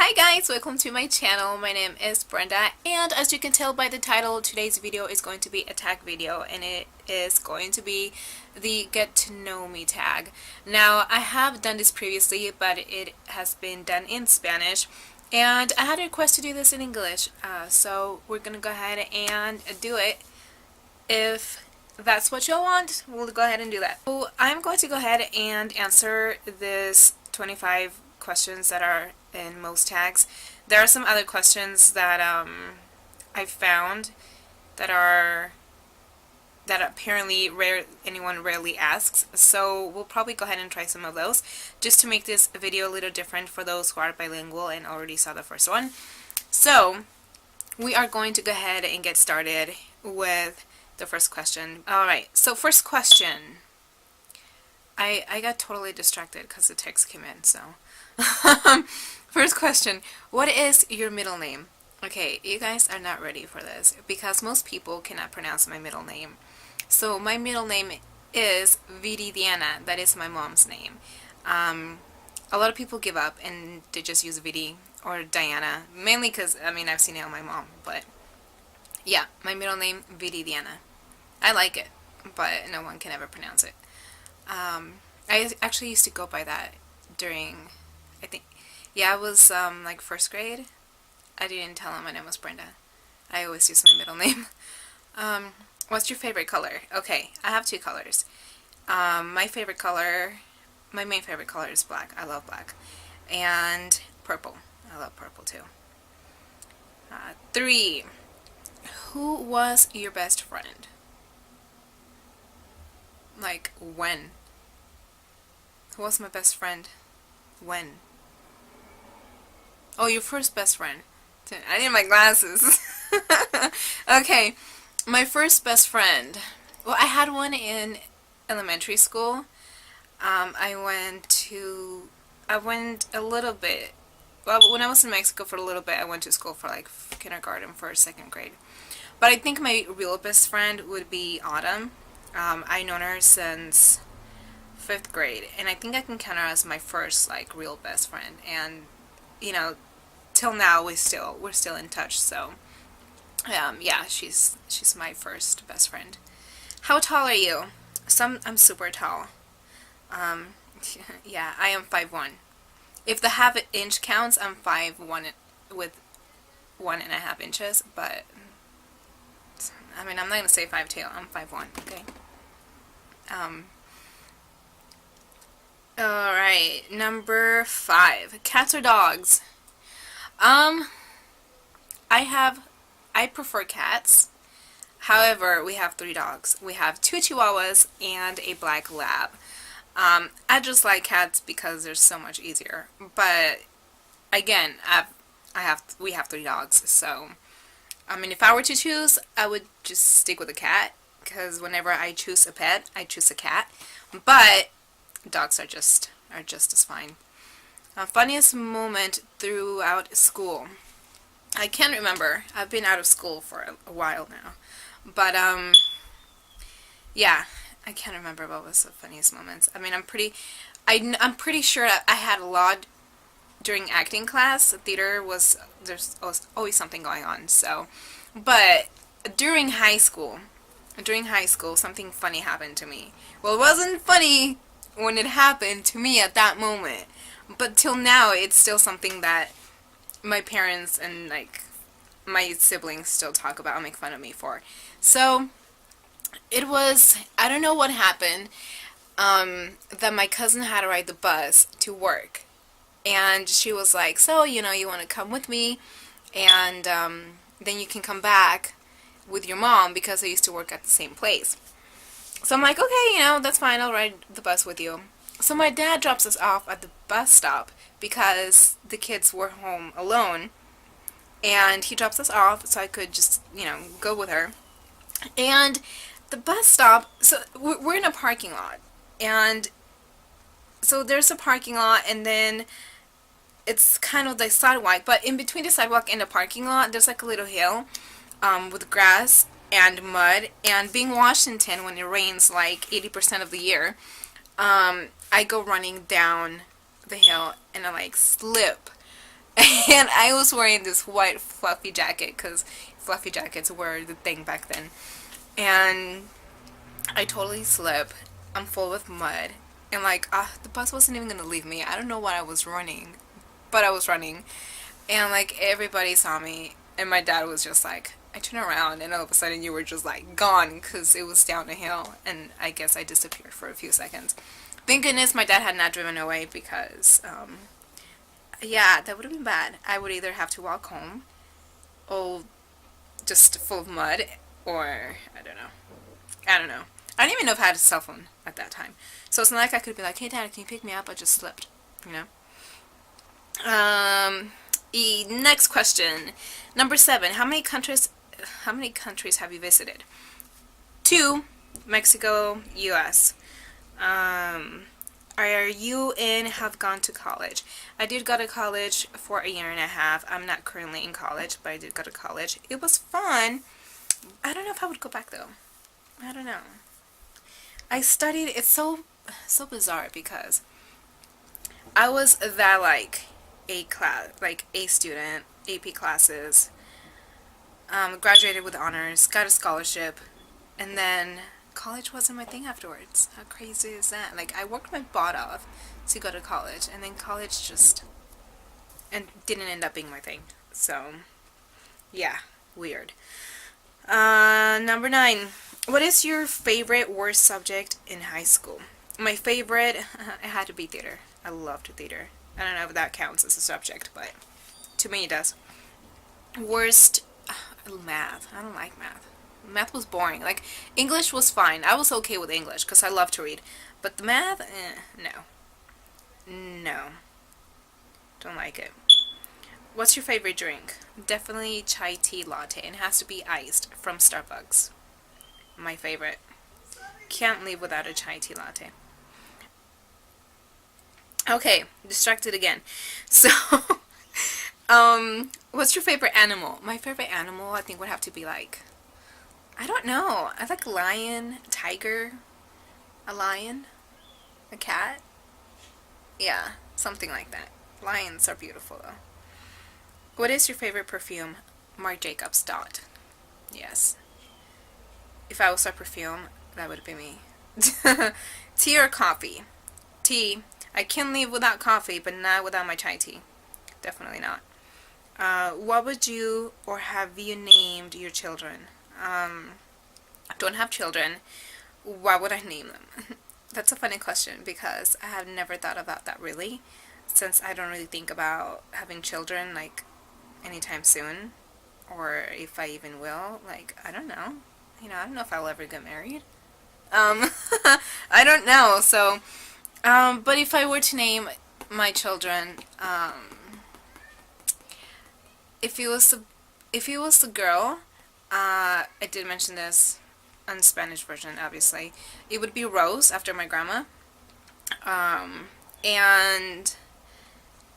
Hi guys, welcome to my channel. My name is Brenda, and as you can tell by the title, today's video is going to be a tag video, and it is going to be the get to know me tag. Now, I have done this previously, but it has been done in Spanish, and I had a request to do this in English, so we're gonna go ahead and do it. If that's what you want, we'll go ahead and do that. So I'm going to go ahead and answer this 25 questions that are in most tags. There are some other questions that I found that apparently anyone rarely asks, so we'll probably go ahead and try some of those just to make this video a little different for those who are bilingual and already saw the first one. So we are going to go ahead and get started with the first question. Alright, so first question. I got totally distracted because the text came in, so first question, what is your middle name? Okay, you guys are not ready for this because most people cannot pronounce my middle name. So my middle name is Viridiana. That is my mom's name. A lot of people give up and they just use Vidi or Diana, mainly because, I mean, I've seen it on my mom, but yeah, my middle name, Viridiana. I like it, but no one can ever pronounce it. I actually used to go by that during, I think, yeah, I was like first grade. I didn't tell them my name was Brenda. I always use my middle name. What's your favorite color? Okay, I have two colors. My main favorite color is black. I love black. And purple. I love purple too. 3. Who was your best friend? Like, when? Who was my best friend? When? Oh, your first best friend. I need my glasses. Okay, my first best friend. Well, I had one in elementary school. I went a little bit. Well, when I was in Mexico for a little bit, I went to school for like kindergarten, first, second grade. But I think my real best friend would be Autumn. I known her since 5th grade, and I think I can count her as my first like real best friend. And you know, till now we're still in touch. So yeah, she's my first best friend. How tall are you? I'm super tall. Yeah, I am 5'1". If the half inch counts, I'm 5'1" with 1.5 inches. But I mean, I'm not gonna say 5'2". I'm 5'1". Okay. Alright, number 5. Cats or dogs? I prefer cats. However, we have 3 dogs. We have 2 Chihuahuas and a black lab. I just like cats because they're so much easier. But again, we have 3 dogs, so I mean, if I were to choose, I would just stick with a cat, because whenever I choose a pet, I choose a cat. But dogs are just as fine. Funniest moment throughout school. I can't remember. I've been out of school for a while now. But yeah, I can't remember what was the funniest moments. I mean, I'm pretty sure I had a lot during acting class. Theater there's always something going on. So, but during high school, something funny happened to me. Well, it wasn't funny when it happened to me at that moment, but till now, it's still something that my parents and like my siblings still talk about and make fun of me for. So it was, I don't know what happened, that my cousin had to ride the bus to work, and she was like, so, you know, you want to come with me, and then you can come back with your mom, because I used to work at the same place. So I'm like, okay, you know, that's fine, I'll ride the bus with you. So my dad drops us off at the bus stop because the kids were home alone, and he drops us off so I could just, you know, go with her. And the bus stop, so we're in a parking lot, and so there's a parking lot, and then it's kind of the sidewalk, but in between the sidewalk and the parking lot, there's like a little hill with grass and mud. And being Washington, when it rains like 80% of the year, I go running down the hill and I like slip And I was wearing this white fluffy jacket because fluffy jackets were the thing back then. And I totally slip. I'm full with mud. And like, the bus wasn't even gonna leave me. I don't know why I was running, but I was running. And like, everybody saw me. And my dad was just like, I turned around and all of a sudden you were just like gone because it was down a hill. And I guess I disappeared for a few seconds. Thank goodness my dad had not driven away because, yeah, that would have been bad. I would either have to walk home or just full of mud or I don't know. I don't know. I didn't even know if I had a cell phone at that time. So it's not like I could be like, hey dad, can you pick me up? I just slipped, you know? Next question. Number 7. How many countries have you visited? 2. Mexico, US. Are you in have gone to college? I did go to college for a year and a half. I'm not currently in college, but I did go to college. It was fun. I don't know if I would go back though. I don't know. I studied, it's so bizarre because I was that like A student, AP classes, graduated with honors, got a scholarship, and then college wasn't my thing afterwards. How crazy is that? Like, I worked my butt off to go to college, and then college just and didn't end up being my thing. So, yeah, weird. Number 9. What is your favorite worst subject in high school? My favorite, it had to be theater. I loved theater. I don't know if that counts as a subject, but to me it does. Worst, math. I don't like math. Math was boring. Like, English was fine. I was okay with English because I love to read. But the math, no. No. Don't like it. What's your favorite drink? Definitely chai tea latte. It has to be iced from Starbucks. My favorite. Can't live without a chai tea latte. Okay, distracted again. So, what's your favorite animal? My favorite animal, I think, would have to be like, I don't know. I like lion, tiger, a lion, a cat. Yeah, something like that. Lions are beautiful though. What is your favorite perfume? Marc Jacobs Dot. Yes. If I was a perfume, that would be me. Tea or coffee? Tea. I can live without coffee, but not without my chai tea. Definitely not. What would you or have you named your children? I don't have children. What would I name them? That's a funny question because I have never thought about that really, since I don't really think about having children like anytime soon, or if I even will. Like, I don't know. You know, I don't know if I'll ever get married. I don't know. So, but if I were to name my children, if it was a girl, I did mention this on the Spanish version, obviously. It would be Rose after my grandma. And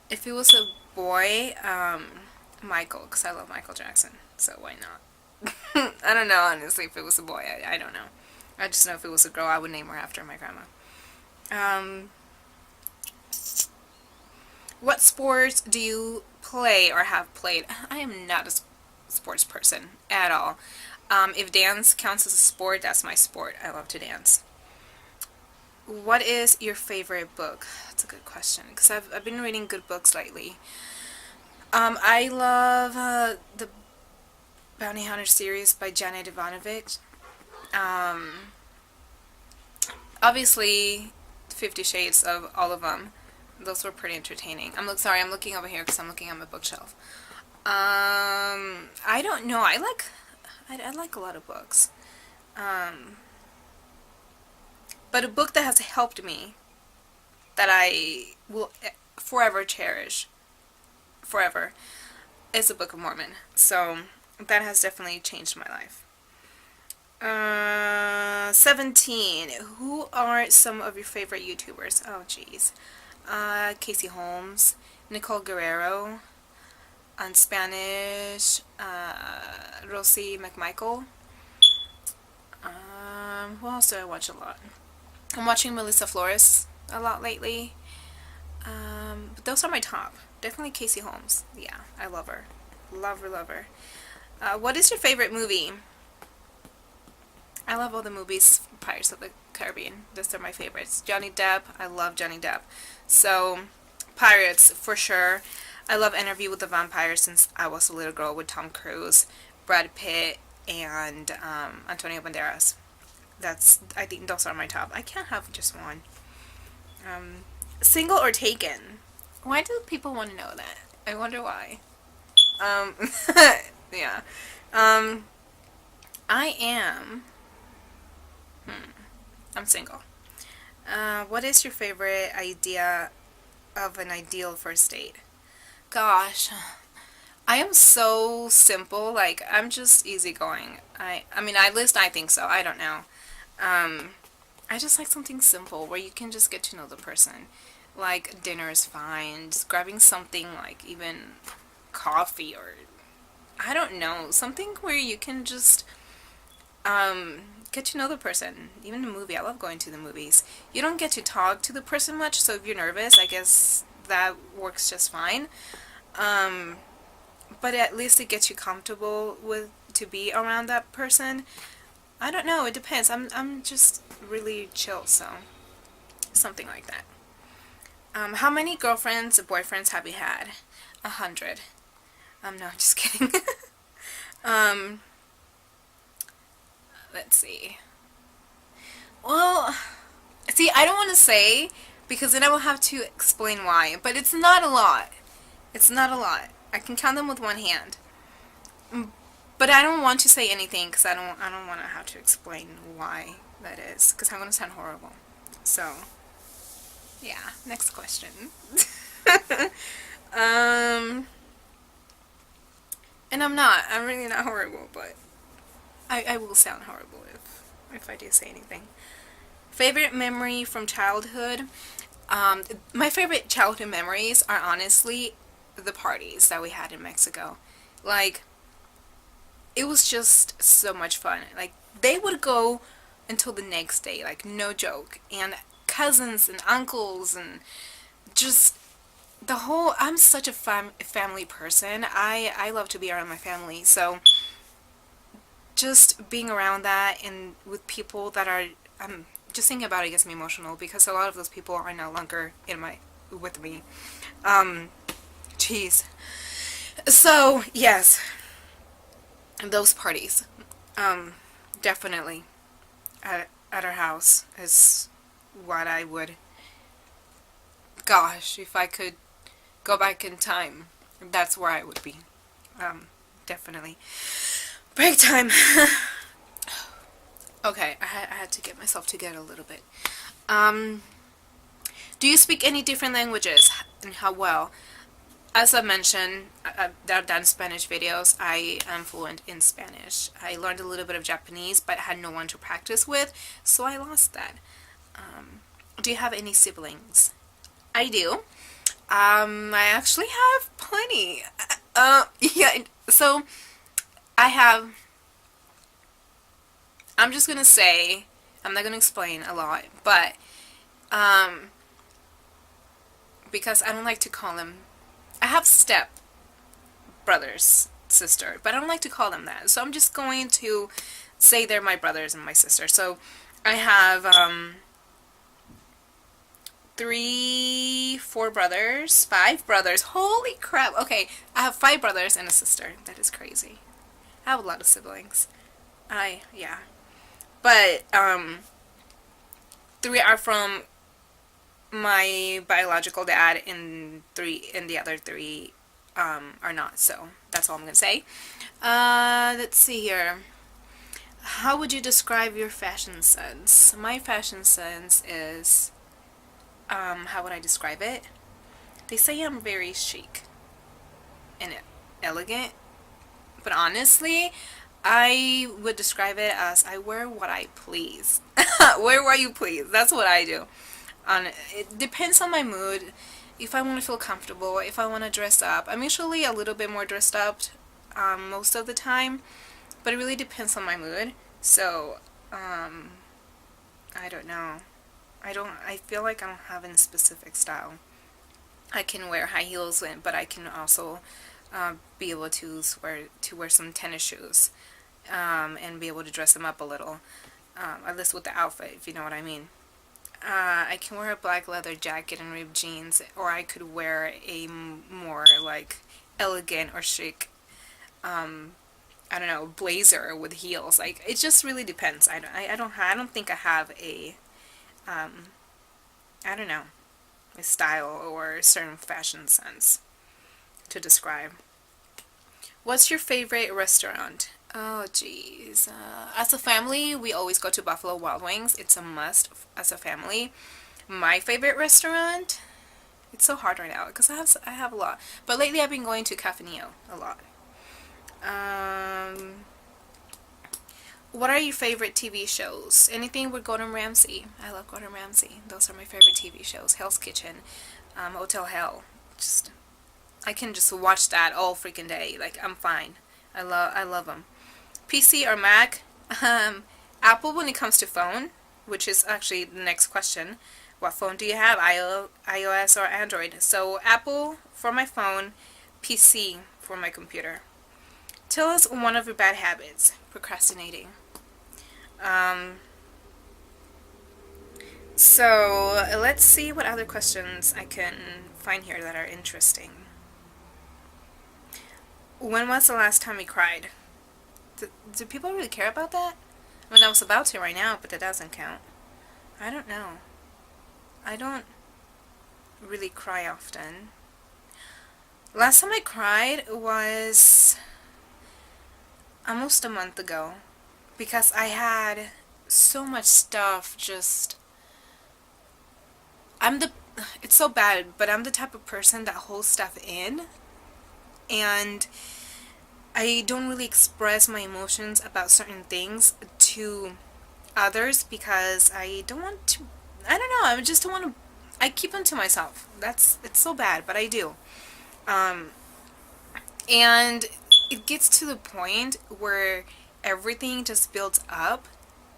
if it was a boy, Michael, because I love Michael Jackson. So why not? I don't know, honestly, if it was a boy. I don't know. I just know if it was a girl, I would name her after my grandma. What sports do you play or have played? I am not a sports person at all. If dance counts as a sport, that's my sport. I love to dance. What is your favorite book? That's a good question, because I've been reading good books lately. I love the Bounty Hunter series by Janet Ivanovic. Obviously, 50 Shades of all of them. Those were pretty entertaining. I'm looking over here because I'm looking at my bookshelf. I don't know. I like a lot of books. But a book that has helped me, that I will forever cherish, forever, is the Book of Mormon. So that has definitely changed my life. 17. Who are some of your favorite YouTubers? Oh, jeez. Casey Holmes, Nicole Guerrero, on Spanish, Rosie McMichael. Who else do I watch a lot? I'm watching Melissa Flores a lot lately. But those are my top. Definitely Casey Holmes. Yeah, I love her. Love her, love her. What is your favorite movie? I love all the movies, Pirates of the Caribbean. Those are my favorites. Johnny Depp, I love Johnny Depp. So, Pirates, for sure. I love Interview with the Vampire since I was a little girl with Tom Cruise, Brad Pitt, and Antonio Banderas. I think those are my top. I can't have just one. Single or taken? Why do people want to know that? I wonder why. Um, yeah. I am. I'm single. What is your favorite idea of an ideal first date? Gosh, I am so simple. Like, I'm just easygoing. I mean, at least I think so. I don't know. I just like something simple where you can just get to know the person. Like, dinner is fine. Just grabbing something like even coffee or I don't know, something where you can just get to know the person. Even the movie, I love going to the movies. You don't get to talk to the person much, so if you're nervous, I guess that works just fine. But at least it gets you comfortable with to be around that person. I don't know, it depends. I'm just really chill, so something like that. How many girlfriends or boyfriends have you had? 100. No, just kidding. um, let's see. Well, see, I don't want to say because then I will have to explain why. But it's not a lot. It's not a lot. I can count them with one hand. But I don't want to say anything because I don't want to have to explain why that is because I'm going to sound horrible. So, yeah. Next question. And I'm not. I'm really not horrible, but I will sound horrible if I do say anything. Favorite memory from childhood? My favorite childhood memories are honestly the parties that we had in Mexico. Like, it was just so much fun. Like, they would go until the next day, like, no joke. And cousins and uncles and just the whole, I'm such a family person. I love to be around my family. So, just being around that and with people that are, just thinking about it gets me emotional because a lot of those people are no longer with me. Jeez. So, yes, those parties, definitely at our house is what I would, gosh, if I could go back in time, that's where I would be. Definitely. Break time. Okay, I had to get myself together a little bit. Do you speak any different languages and how well? As I mentioned, I've done Spanish videos. I am fluent in Spanish. I learned a little bit of Japanese, but had no one to practice with, so I lost that. Do you have any siblings? I do. I actually have plenty. Yeah, so I'm just gonna say, I'm not gonna explain a lot, but, because I don't like to call them, I have step brothers, sister, but I don't like to call them that, so I'm just going to say they're my brothers and my sister. So, I have, 4 brothers, 5 brothers, holy crap, okay, I have 5 brothers and a sister, that is crazy. I have a lot of siblings. Yeah. But, 3 are from my biological dad, and the other 3, are not, so that's all I'm gonna say. Let's see here. How would you describe your fashion sense? My fashion sense is, how would I describe it? They say I'm very chic and elegant, but honestly, I would describe it as I wear what I please. Wear what you please. That's what I do. It depends on my mood. If I want to feel comfortable, if I want to dress up. I'm usually a little bit more dressed up most of the time, but it really depends on my mood. So, I don't know. I feel like I don't have any specific style. I can wear high heels, but I can also be able to wear some tennis shoes, and be able to dress them up a little, at least with the outfit, if you know what I mean. I can wear a black leather jacket and ripped jeans, or I could wear a more like elegant or chic, I don't know, blazer with heels. Like, it just really depends. I don't think I have um, I don't know, a style or a certain fashion sense to describe. What's your favorite restaurant? Oh, geez. As a family, we always go to Buffalo Wild Wings. It's a must as a family. My favorite restaurant? It's so hard right now because I have a lot. But lately I've been going to Cafe Neo a lot. Um, what are your favorite TV shows? Anything with Gordon Ramsay. I love Gordon Ramsay. Those are my favorite TV shows. Hell's Kitchen, Hotel Hell. Just I can just watch that all freaking day. Like, I'm fine. I love them. PC or Mac? Um, Apple when it comes to phone, which is actually the next question. What phone do you have? iOS or Android? So Apple for my phone, PC for my computer. Tell us one of your bad habits. Procrastinating. Um, so let's see what other questions I can find here that are interesting. When was the last time you cried? Do people really care about that? I mean, I was about to right now, but that doesn't count. I don't know. I don't really cry often. Last time I cried was almost a month ago because I had so much stuff just I'm the it's so bad, but I'm the type of person that holds stuff in, and I don't really express my emotions about certain things to others because I don't want to. I don't know. I just don't want to. I keep them to myself. It's so bad, but I do. Um, and it gets to the point where everything just builds up,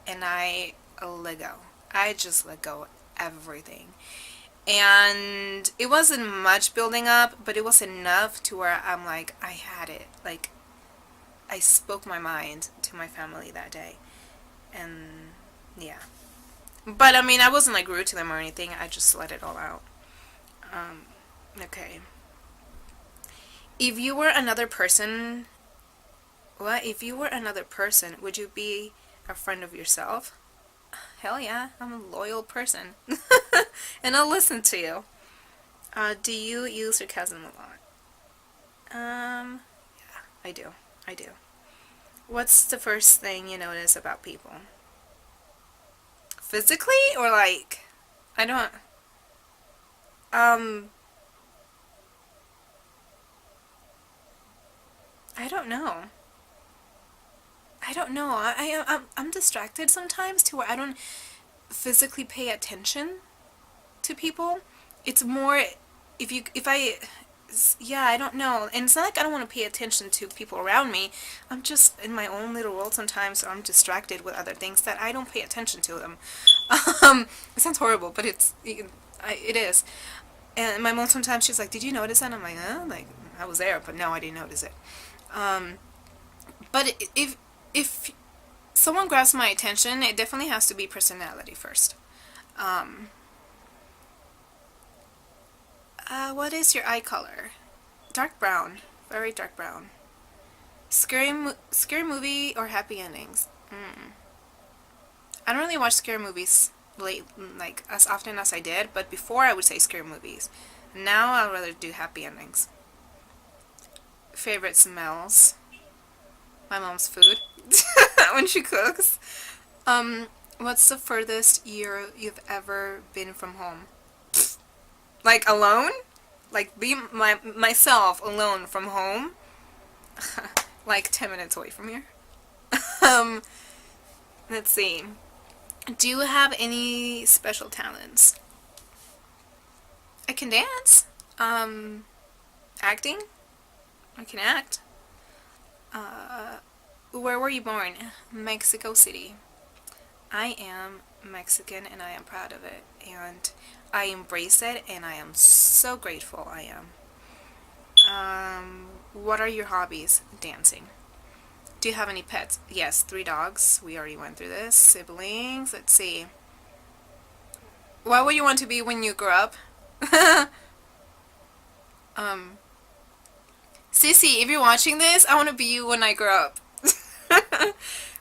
and I let go. I just let go of everything. And it wasn't much building up, but it was enough to where I'm like, I had it. Like, I spoke my mind to my family that day. And yeah. But I mean, I wasn't like rude to them or anything. I just let it all out. Okay. If you were another person, what? If you were another person, would you be a friend of yourself? Hell yeah, I'm a loyal person. And I'll listen to you. Do you use sarcasm a lot? Yeah, I do. I do. What's the first thing you notice about people? Physically or like, I don't, um, I don't know. I don't know. I'm distracted sometimes to where I don't physically pay attention to people. It's more if I yeah, I don't know. And it's not like I don't want to pay attention to people around me. I'm just in my own little world sometimes, so I'm distracted with other things that I don't pay attention to them. It sounds horrible, but it is. And my mom sometimes she's like, "Did you notice that?" And I'm like, "Huh?" Like, I was there, but no, I didn't notice it. Um, but if someone grabs my attention, it definitely has to be personality first. Um, what is your eye color? Dark brown, very dark brown. Scary movie or happy endings? I don't really watch scary movies late, like as often as I did, but before I would say scary movies. Now I'd rather do happy endings. Favorite smells? My mom's food when she cooks. What's the furthest you've ever been from home? Like alone? Like be myself alone from home? Like 10 minutes away from here. um, let's see. Do you have any special talents? I can dance. Acting. I can act. Where were you born? Mexico City. I am Mexican and I am proud of it. and I embrace it, and I am so grateful. I am. What are your hobbies? Dancing. Do you have any pets? Yes, 3 dogs. We already went through this. Siblings. Let's see. What would you want to be when you grow up? um, Sissy, if you're watching this, I want to be you when I grow up.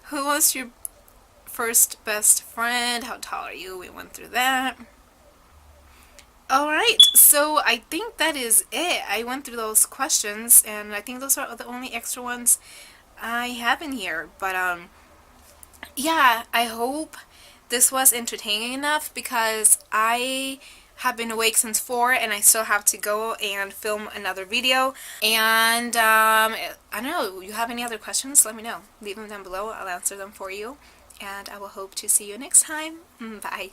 Who was your first best friend? How tall are you? We went through that. Alright, so I think that is it. I went through those questions, and I think those are the only extra ones I have in here. But, yeah, I hope this was entertaining enough, because I have been awake since 4 and I still have to go and film another video. And, I don't know, you have any other questions? Let me know. Leave them down below. I'll answer them for you. And I will hope to see you next time. Bye.